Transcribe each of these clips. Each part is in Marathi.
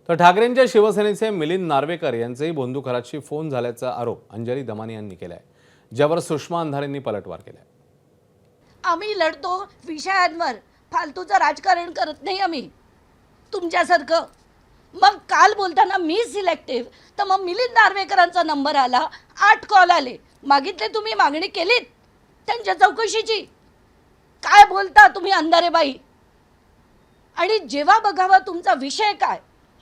तर ठाकरेंच्या शिवसेनेचे मिलिंद नार्वेकर यांचेही बंधुखराशी फोन झाल्याचा आरोप अंजली दमानी यांनी केलाय, ज्यावर सुषमा अंधारेंनी पलटवार केलाय. आम्ही लढतो विषयांवर, फालतूचं राजकारण करत नाही आम्ही तुमच्यासारखं. मग काल बोलताना मी सिलेक्टिव्ह, तर मग मिलिंद नार्वेकरांचा नंबर आला, 8 कॉल आले, मागितले तुम्ही, मागणी केलीत त्यांच्या चौकशीची. काय बोलता तुम्ही अंधारेबाई? आणि जेव्हा बघावा तुमचा विषय काय,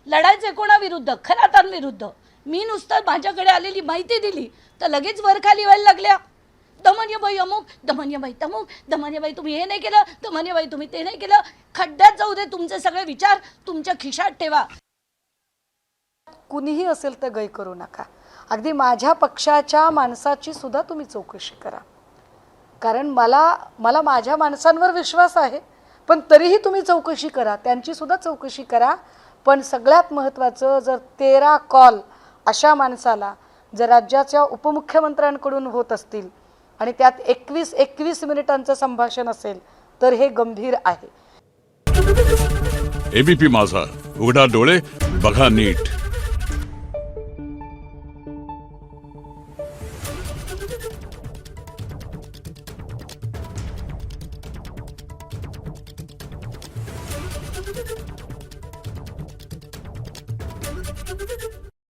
लढायचे कोणाविरुद्ध? खरातांविरुद्ध. मी नुसतं माझ्याकडे आलेली माहिती दिली तर लगेच वरखाली व्हायला लागल्या. दमनबाई अमुक, दमनबाई तमुक, दमनबाई तुम्ही हे नाही केलं, दमनबाई तुम्ही ते नाही केलं. खड्ड्यात जाऊ दे तुमचे सगळे विचार, तुमच्या खिशात ठेवा. कुणीही असेल तर गय करू नका. अगदी माझ्या पक्षाच्या माणसाची सुद्धा तुम्ही चौकशी करा, कारण मला माझ्या माणसांवर विश्वास आहे. पण तरीही तुम्ही चौकशी करा, त्यांची सुद्धा चौकशी करा. पण सगळ्यात महत्त्वाचं, जर 13 कॉल अशा माणसाला जर राज्याच्या उपमुख्यमंत्र्यांकडून होत असतील आणि त्यात 21 मिनिटांचं संभाषण असेल तर हे गंभीर आहे. एबीपी माझा, उघडा डोळे बघा नीट.